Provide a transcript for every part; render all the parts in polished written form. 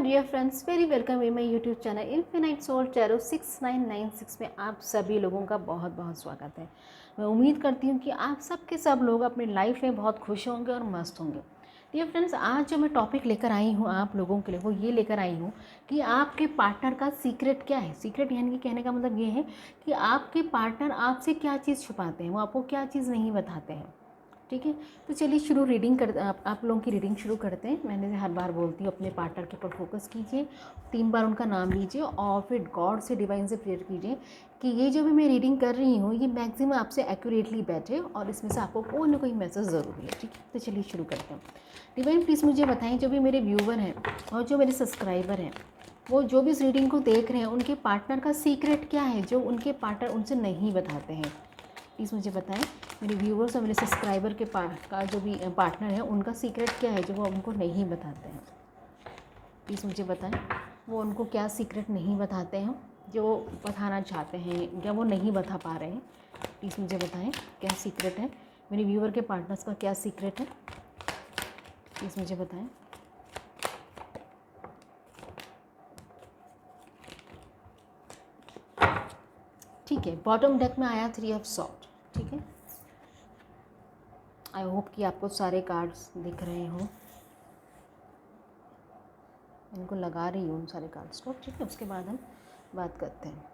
Dear friends, very welcome in my YouTube channel infinite soul tarot 6996 में आप सभी लोगों का बहुत बहुत स्वागत है। मैं उम्मीद करती हूँ कि आप सब के सब लोग अपनी लाइफ में बहुत खुश होंगे और मस्त होंगे। डियर फ्रेंड्स, आज जो मैं टॉपिक लेकर आई हूँ आप लोगों के लिए वो ये लेकर आई हूँ कि आपके पार्टनर का सीक्रेट क्या है। सीक्रेट यानी कि कहने का मतलब ये है कि आपके पार्टनर आपसे क्या चीज़ छुपाते हैं, वो आपको क्या चीज़ नहीं बताते हैं। ठीक है, तो चलिए शुरू रीडिंग कर आप लोगों की रीडिंग शुरू करते हैं। मैंने हर बार बोलती हूँ अपने पार्टनर के ऊपर फोकस कीजिए, 3 बार उनका नाम लीजिए और फिर गॉड से डिवाइन से प्रेयर कीजिए कि ये जो भी मैं रीडिंग कर रही हूँ ये मैक्सिमम आपसे एक्यूरेटली बैठे और इसमें से आपको कोई ना कोई मैसेज ज़रूरी है। ठीक है, तो चलिए शुरू करते हैं। डिवाइन प्लीज़ मुझे बताएं, जो भी मेरे व्यूवर हैं और जो मेरे सब्सक्राइबर हैं, वो जो भी इस रीडिंग को देख रहे हैं, उनके पार्टनर का सीक्रेट क्या है जो उनके पार्टनर उनसे नहीं बताते हैं। प्लीज़ मुझे बताएं, मेरे व्यूवर्स और मेरे सब्सक्राइबर के का जो भी पार्टनर है उनका सीक्रेट क्या है जो वो उनको नहीं बताते हैं। प्लीज़ मुझे बताएं, वो उनको क्या सीक्रेट नहीं बताते हैं जो बताना चाहते हैं या वो नहीं बता पा रहे हैं। प्लीज़ मुझे बताएं क्या सीक्रेट है, मेरे व्यूवर के पार्टनर्स का क्या सीक्रेट है। प्लीज़ मुझे बताएं। ठीक है, बॉटम डेक में आया 3 ऑफ सॉर्ड। ठीक है, आई होप कि आपको सारे कार्ड्स दिख रहे हों। इनको लगा रही हूँ उन सारे कार्ड्स को। ठीक है, उसके बाद हम बात करते हैं।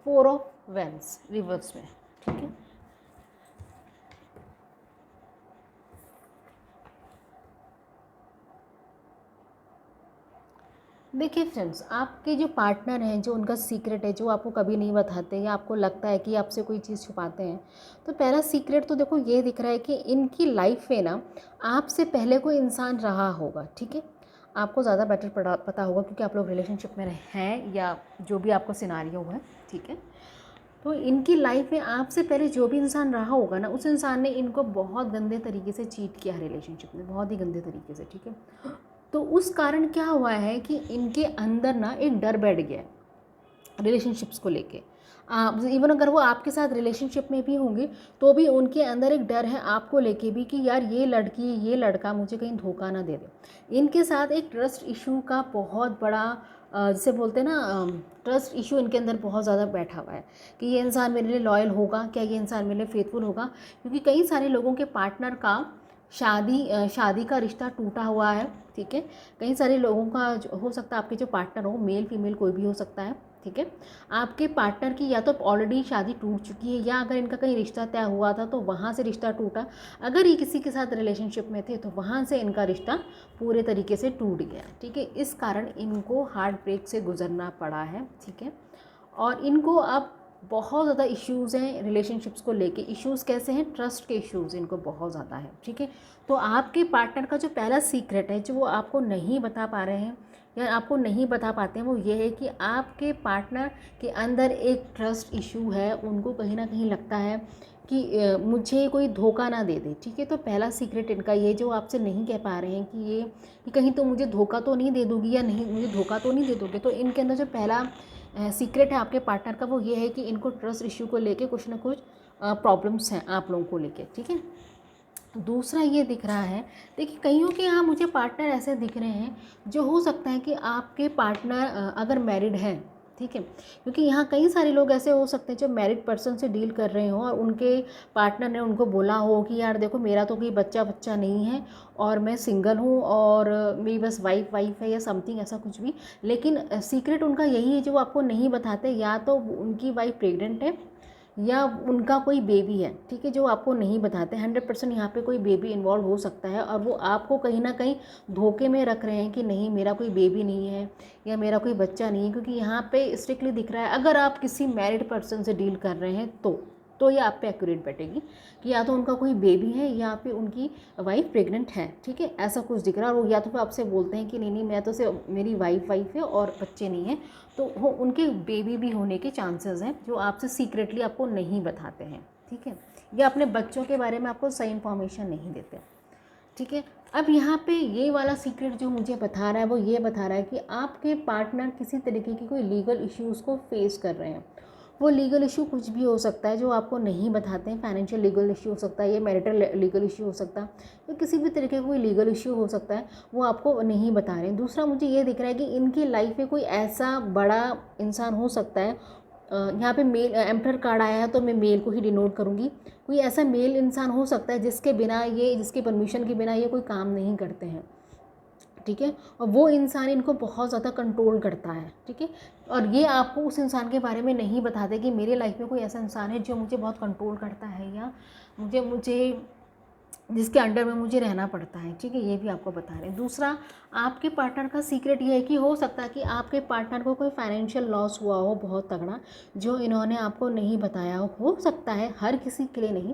फोर ऑफ वेंस रिवर्स में। ठीक है, देखिए फ्रेंड्स, आपके जो पार्टनर हैं, जो उनका सीक्रेट है जो आपको कभी नहीं बताते या आपको लगता है कि आपसे कोई चीज़ छुपाते हैं, तो पहला सीक्रेट तो देखो ये दिख रहा है कि इनकी लाइफ में ना आपसे पहले कोई इंसान रहा होगा। ठीक है, आपको ज़्यादा बेटर पता होगा क्योंकि आप लोग रिलेशनशिप में हैं या जो भी आपको सिनारियो है। ठीक है, तो इनकी लाइफ में आपसे पहले जो भी इंसान रहा होगा ना, उस इंसान ने इनको बहुत गंदे तरीके से चीट किया है रिलेशनशिप में, बहुत ही गंदे तरीके से। ठीक है, तो उस कारण क्या हुआ है कि इनके अंदर ना एक डर बैठ गया है रिलेशनशिप्स को लेके। इवन अगर वो आपके साथ रिलेशनशिप में भी होंगे तो भी उनके अंदर एक डर है आपको लेके भी कि यार ये लड़की ये लड़का मुझे कहीं धोखा ना दे दे। इनके साथ एक ट्रस्ट इशू का बहुत बड़ा जिसे बोलते हैं ना, ट्रस्ट इशू इनके अंदर बहुत ज़्यादा बैठा हुआ है कि ये इंसान मेरे लिए लॉयल होगा, क्या ये इंसान मेरे लिए फेथफुल होगा। क्योंकि कई सारे लोगों के पार्टनर का शादी का रिश्ता टूटा हुआ है। ठीक है, कई सारे लोगों का हो सकता है, आपके जो पार्टनर हो मेल फीमेल कोई भी हो सकता है। ठीक है, आपके पार्टनर की या तो ऑलरेडी शादी टूट चुकी है या अगर इनका कहीं रिश्ता तय हुआ था तो वहाँ से रिश्ता टूटा। अगर ये किसी के साथ रिलेशनशिप में थे तो वहाँ से इनका रिश्ता पूरे तरीके से टूट गया। ठीक है, इस कारण इनको हार्ट ब्रेक से गुजरना पड़ा है। ठीक है, और इनको अब बहुत ज़्यादा इश्यूज़ हैं रिलेशनशिप्स को लेके। इश्यूज़ कैसे हैं? ट्रस्ट के इश्यूज़ इनको बहुत ज़्यादा है। ठीक है, तो आपके पार्टनर का जो पहला सीक्रेट है जो वो आपको नहीं बता पा रहे हैं या आपको नहीं बता पाते हैं, वो ये है कि आपके पार्टनर के अंदर एक ट्रस्ट इशू है। उनको कहीं ना कहीं लगता है कि मुझे कोई धोखा ना दे दे। ठीक है, तो पहला सीक्रेट इनका ये जो आपसे नहीं कह पा रहे हैं कि कहीं तो मुझे धोखा तो नहीं दे दोगी या नहीं मुझे धोखा तो नहीं दे दोगे। तो इनके अंदर जो पहला सीक्रेट है आपके पार्टनर का वो ये है कि इनको ट्रस्ट इशू को लेके कुछ ना कुछ प्रॉब्लम्स हैं आप लोगों को लेके। ठीक है, दूसरा ये दिख रहा है, देखिए कईयों के यहाँ मुझे पार्टनर ऐसे दिख रहे हैं जो हो सकता है कि आपके पार्टनर अगर मैरिड हैं। ठीक है, क्योंकि यहाँ कई सारे लोग ऐसे हो सकते हैं जो मैरिड पर्सन से डील कर रहे हों और उनके पार्टनर ने उनको बोला हो कि यार देखो मेरा तो कोई बच्चा नहीं है और मैं सिंगल हूँ और मेरी बस वाइफ है या समथिंग ऐसा कुछ भी। लेकिन सीक्रेट उनका यही है जो वो आपको नहीं बताते, या तो उनकी वाइफ प्रेग्नेंट है या उनका कोई बेबी है। ठीक है, जो आपको नहीं बताते। 100% यहाँ पे कोई बेबी इन्वॉल्व हो सकता है और वो आपको कहीं ना कहीं धोखे में रख रहे हैं कि नहीं मेरा कोई बेबी नहीं है या मेरा कोई बच्चा नहीं है। क्योंकि यहाँ पे स्ट्रिक्टली दिख रहा है अगर आप किसी मैरिड पर्सन से डील कर रहे हैं तो ये आप पे एक्यूरेट बैठेगी कि या तो उनका कोई बेबी है या फिर उनकी वाइफ प्रेग्नेंट है। ठीक है, ऐसा कुछ दिख रहा है। और या तो फिर आपसे बोलते हैं कि नहीं मैं तो सिर्फ मेरी वाइफ है और बच्चे नहीं हैं, तो वो उनके बेबी भी होने के चांसेस हैं जो आपसे सीक्रेटली आपको नहीं बताते हैं। ठीक है, या अपने बच्चों के बारे में आपको सही इन्फॉर्मेशन नहीं देते। ठीक है। अब यहाँ पे ये वाला सीक्रेट जो मुझे बता रहा है वो ये बता रहा है कि आपके पार्टनर किसी तरीके की कोई लीगल इश्यूज़ को फेस कर रहे हैं। वो लीगल इशू कुछ भी हो सकता है जो आपको नहीं बताते हैं। फाइनेंशियल लीगल इशू हो सकता है, ये मैरिटल लीगल इशू हो सकता है, या किसी भी तरीके का कोई लीगल इशू हो सकता है, वो आपको नहीं बता रहे हैं। दूसरा मुझे ये दिख रहा है कि इनकी लाइफ में कोई ऐसा बड़ा इंसान हो सकता है, यहाँ पे मेल एम्परर कार्ड आया है तो मैं मेल को ही डिनोट करूँगी। कोई ऐसा मेल इंसान हो सकता है जिसके परमिशन के बिना ये कोई काम नहीं करते हैं, ठीक है। और वो इंसान इनको बहुत ज़्यादा कंट्रोल करता है, ठीक है। और ये आपको उस इंसान के बारे में नहीं बताते कि मेरे लाइफ में कोई ऐसा इंसान है जो मुझे बहुत कंट्रोल करता है, या मुझे मुझे जिसके अंडर में मुझे रहना पड़ता है, ठीक है। ये भी आपको बता रहे हैं। दूसरा, आपके पार्टनर का सीक्रेट ये है कि हो सकता है कि आपके पार्टनर को कोई फाइनेंशियल लॉस हुआ हो बहुत तगड़ा, जो इन्होंने आपको नहीं बताया हो सकता है, हर किसी के लिए नहीं,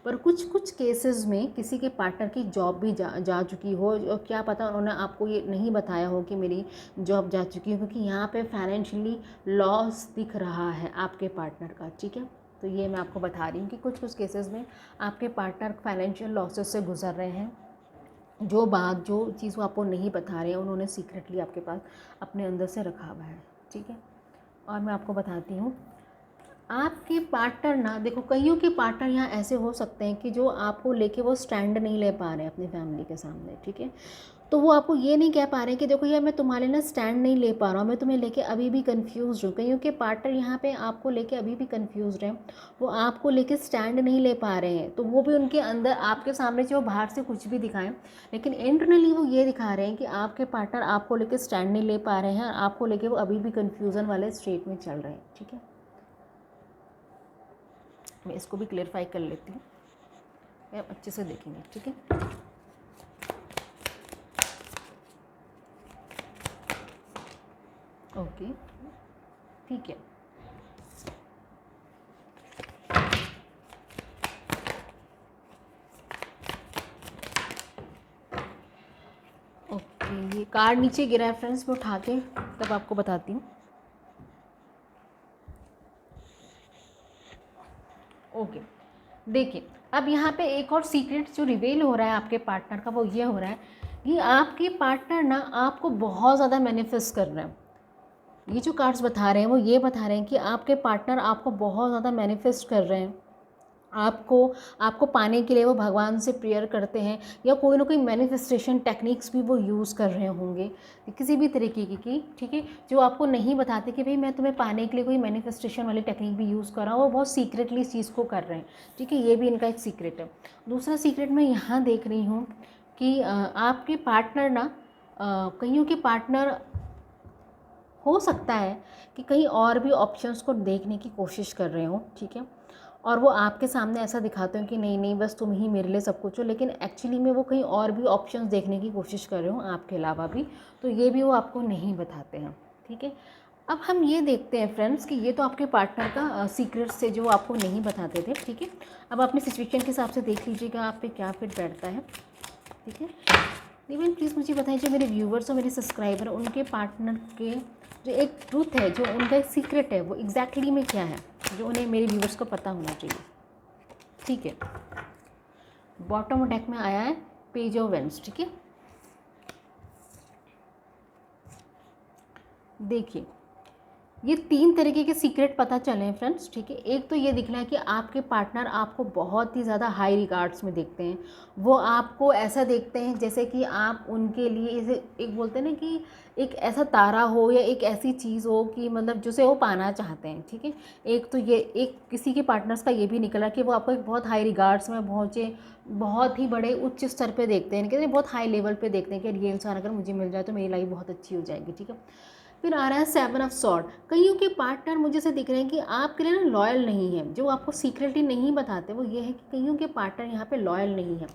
पर कुछ कुछ केसेस में किसी के पार्टनर की जॉब भी जा चुकी हो, और क्या पता उन्होंने आपको ये नहीं बताया हो कि मेरी जॉब जा चुकी हो, क्योंकि यहाँ पर फाइनेंशियली लॉस दिख रहा है आपके पार्टनर का, ठीक है। तो ये मैं आपको बता रही हूँ कि कुछ कुछ केसेस में आपके पार्टनर फाइनेंशियल लॉसेस से गुजर रहे हैं। जो चीज़ वो आपको नहीं बता रहे हैं, उन्होंने सीक्रेटली आपके पास अपने अंदर से रखा हुआ है, ठीक है। और मैं आपको बताती हूँ, आपके पार्टनर ना, देखो कईयों के पार्टनर यहाँ ऐसे हो सकते हैं कि जो आपको लेके वो स्टैंड नहीं ले पा रहे हैं अपनी फैमिली के सामने, ठीक है। तो वो आपको ये नहीं कह पा रहे हैं कि देखो यार मैं तुम्हारे ना स्टैंड नहीं ले पा रहा हूँ, मैं तुम्हें लेके अभी भी कंफ्यूज हूँ। कईयों के पार्टनर यहाँ पे आपको लेके अभी भी कंफ्यूज हैं, वो आपको लेके स्टैंड नहीं ले पा रहे हैं। तो वो भी उनके अंदर आपके सामने जो बाहर से कुछ भी दिखाएं, लेकिन इंटरनली वो ये दिखा रहे हैं कि आपके पार्टनर आपको लेके स्टैंड नहीं ले पा रहे हैं, और आपको लेके वो अभी भी कन्फ्यूज़न वाले स्टेट में चल रहे हैं, ठीक है। मैं इसको भी क्लियरफाई कर लेती हूँ, आप अच्छे से देखेंगे, ठीक है। ओके, ठीक है। ओके, ये कार्ड नीचे गिरा है फ्रेंड्स, मैं उठा के तब आपको बताती हूँ। ओके, देखिए अब यहाँ पे एक और सीक्रेट जो रिवील हो रहा है आपके पार्टनर का, वो ये हो रहा है कि आपके पार्टनर ना आपको बहुत ज़्यादा मैनिफेस्ट कर रहे हैं। ये जो कार्ड्स बता रहे हैं वो ये बता रहे हैं कि आपके पार्टनर आपको बहुत ज़्यादा मैनिफेस्ट कर रहे हैं। आपको पाने के लिए वो भगवान से प्रेयर करते हैं, या कोई ना कोई मैनिफेस्टेशन टेक्निक्स भी वो यूज़ कर रहे होंगे किसी भी तरीके की, ठीक है। जो आपको नहीं बताते कि भाई मैं तुम्हें पाने के लिए कोई मैनिफेस्टेशन वाली टेक्निक भी यूज़ कर रहा हूँ, वो बहुत सीक्रेटली इस चीज़ को कर रहे हैं, ठीक है। ये भी इनका एक सीक्रेट है। दूसरा सीक्रेट मैं यहाँ देख रही हूँ कि आपके पार्टनर ना, कईयों के पार्टनर हो सकता है कि कहीं और भी ऑप्शंस को देखने की कोशिश कर रहे हो, ठीक है। और वो आपके सामने ऐसा दिखाते हो कि नहीं नहीं बस तुम ही मेरे लिए सब कुछ हो, लेकिन एक्चुअली में वो कहीं और भी ऑप्शंस देखने की कोशिश कर रहे हो आपके अलावा भी, तो ये भी वो आपको नहीं बताते हैं, ठीक है। अब हम ये देखते हैं फ्रेंड्स कि ये तो आपके पार्टनर का सीक्रेट से जो आपको नहीं बताते थे, ठीक है। अब अपनी सिचुएशन के हिसाब से देख लीजिएगा आप पे क्या फिट बैठता है, ठीक है। इवन प्लीज़ मुझे बताइए, जो मेरे व्यूवर्स और मेरे सब्सक्राइबर हैं उनके पार्टनर के जो एक ट्रूथ है, जो उनका एक सीक्रेट है, वो एग्जैक्टली में क्या है जो उन्हें मेरे व्यूवर्स को पता होना चाहिए, ठीक है। बॉटम डेक में आया है पेज ऑफ वेंस, ठीक है। देखिए ये 3 तरीके के सीक्रेट पता चले हैं फ्रेंड्स, ठीक है। एक तो ये दिख रहा है कि आपके पार्टनर आपको बहुत ही ज़्यादा हाई रिगार्ड्स में देखते हैं। वो आपको ऐसा देखते हैं जैसे कि आप उनके लिए जैसे एक बोलते हैं ना कि एक ऐसा तारा हो या एक ऐसी चीज़ हो कि मतलब जिसे वो पाना चाहते हैं, ठीक है। एक तो ये एक किसी के पार्टनर्स का ये भी निकला कि वो आपको एक बहुत हाई रिगार्ड्स में पहुँचे, बहुत ही बड़े उच्च स्तर पे देखते हैं, कहते हैं बहुत हाई लेवल पे देखते हैं कि ये इंसान अगर मुझे मिल जाए तो मेरी लाइफ बहुत अच्छी हो जाएगी, ठीक है। फिर आ रहा है 7 ऑफ सॉर्ड। कईयों के पार्टनर मुझे से दिख रहे हैं कि आपके लिए ना लॉयल नहीं है, जो आपको सीक्रेटली नहीं बताते वो ये है कि कईयों के पार्टनर यहाँ पे लॉयल नहीं है,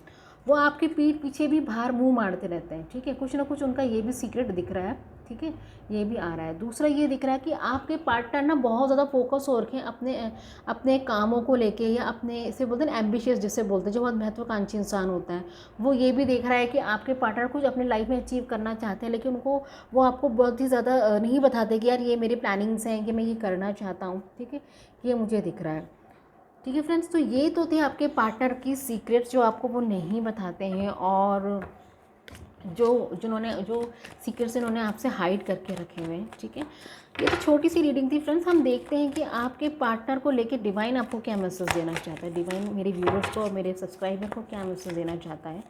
वो आपकी पीठ पीछे भी बाहर मुंह मारते रहते हैं, ठीक है। कुछ ना कुछ उनका ये भी सीक्रेट दिख रहा है, ठीक है। ये भी आ रहा है। दूसरा ये दिख रहा है कि आपके पार्टनर ना बहुत ज़्यादा फोकस हो रखे हैं अपने कामों को लेके, या अपने इसे बोलते हैं एम्बिशियस जिसे बोलते हैं, जो बहुत महत्वाकांक्षी इंसान होता है, वो ये भी देख रहा है कि आपके पार्टनर कुछ अपनी लाइफ में अचीव करना चाहते हैं, लेकिन वो आपको बहुत ही ज़्यादा नहीं बताते कि यार ये मेरी प्लानिंग्स हैं कि मैं ये करना चाहता हूँ, ठीक है। ये मुझे दिख रहा है, ठीक है फ्रेंड्स, तो ये तो थे आपके पार्टनर की सीक्रेट्स जो आपको वो नहीं बताते हैं, और जो सीक्रेट्स इन्होंने आपसे हाइड करके रखे हुए हैं। ठीक है, ये तो छोटी सी रीडिंग थी फ्रेंड्स। हम देखते हैं कि आपके पार्टनर को लेके डिवाइन आपको क्या मैसेज देना चाहता है, डिवाइन मेरे व्यूअर्स को और मेरे सब्सक्राइबर को क्या मैसेज देना चाहता है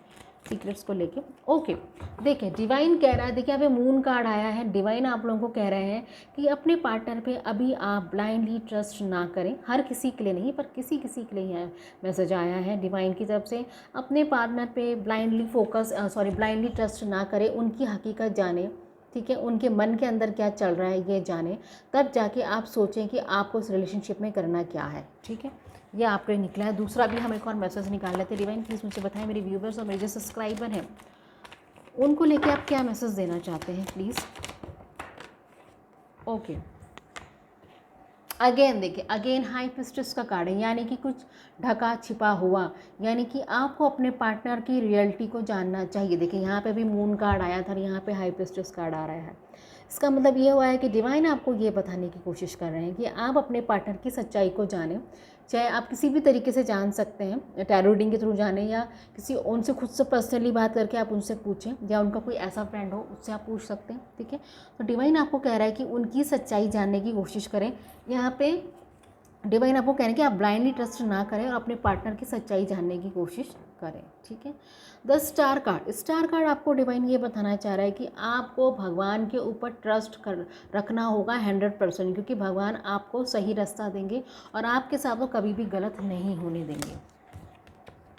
सीक्रेट्स को लेके। ओके, देखिए डिवाइन कह रहा है, देखिए यहाँ पे मून कार्ड आया है। डिवाइन आप लोगों को कह रहे हैं कि अपने पार्टनर पे अभी आप ब्लाइंडली ट्रस्ट ना करें, हर किसी के लिए नहीं पर किसी किसी के लिए यह मैसेज आया है डिवाइन की तरफ से। अपने पार्टनर पे ब्लाइंडली ट्रस्ट ना करें, उनकी हकीकत जाने, ठीक है, उनके मन के अंदर क्या चल रहा है ये जाने, तब जाके आप सोचें कि आपको इस रिलेशनशिप में करना क्या है। ठीक है, ये आपको निकला है। दूसरा भी हम एक और मैसेज निकाल लेते हैं। डिवाइन प्लीज़ मुझे बताएं, मेरे व्यूवर्स और मेरे जो सब्सक्राइबर हैं उनको लेके आप क्या मैसेज देना चाहते हैं प्लीज़। ओके, अगेन देखिए, अगेन हाई प्रिस्टेस का कार्ड है, यानी कि कुछ ढका छिपा हुआ, यानी कि आपको अपने पार्टनर की रियलिटी को जानना चाहिए। देखिए यहाँ पे भी मून कार्ड आया था और यहाँ पे हाई प्रिस्टेस कार्ड आ रहा है। इसका मतलब ये हुआ है कि डिवाइन आपको ये बताने की कोशिश कर रहे हैं कि आप अपने पार्टनर की सच्चाई को जानें। चाहे आप किसी भी तरीके से जान सकते हैं, टैरो रीडिंग के थ्रू जानें, या किसी उनसे खुद से पर्सनली बात करके आप उनसे पूछें, या उनका कोई ऐसा फ्रेंड हो उससे आप पूछ सकते हैं। ठीक है, तो डिवाइन आपको कह रहा है कि उनकी सच्चाई जानने की कोशिश करें। यहाँ पे डिवाइन आपको कह रहे हैं कि आप ब्लाइंडली ट्रस्ट ना करें और अपने पार्टनर की सच्चाई जानने की कोशिश करें। ठीक है, द स्टार कार्ड आपको डिवाइन ये बताना चाह रहा है कि आपको भगवान के ऊपर ट्रस्ट कर रखना होगा 100%, क्योंकि भगवान आपको सही रास्ता देंगे और आपके साथ वो कभी भी गलत नहीं होने देंगे।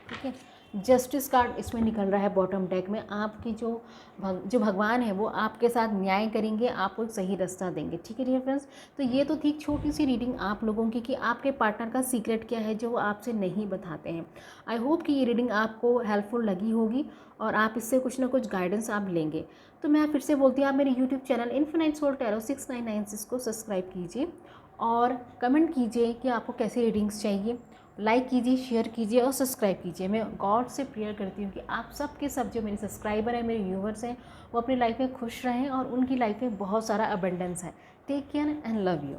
ठीक है, जस्टिस कार्ड इसमें निकल रहा है बॉटम डेक में। आपकी जो भगवान है वो आपके साथ न्याय करेंगे, आपको एक सही रास्ता देंगे। ठीक है डियर फ्रेंड्स, तो ये तो थी छोटी सी रीडिंग आप लोगों की कि आपके पार्टनर का सीक्रेट क्या है जो वो आपसे नहीं बताते हैं। आई होप कि ये रीडिंग आपको हेल्पफुल लगी होगी और आप इससे कुछ ना कुछ गाइडेंस आप लेंगे। तो मैं फिर से बोलती हूँ, आप मेरे YouTube channel infinite soul tarot 6996 को सब्सक्राइब कीजिए और कमेंट कीजिए कि आपको कैसी रीडिंग्स चाहिए। लाइक कीजिए, शेयर कीजिए और सब्सक्राइब कीजिए। मैं गॉड से प्रेयर करती हूँ कि आप सब के सब जो मेरे सब्सक्राइबर हैं, मेरे व्यूवर्स हैं, वो अपनी लाइफ में खुश रहें और उनकी लाइफ में बहुत सारा अबंडेंस है। Take care and love you.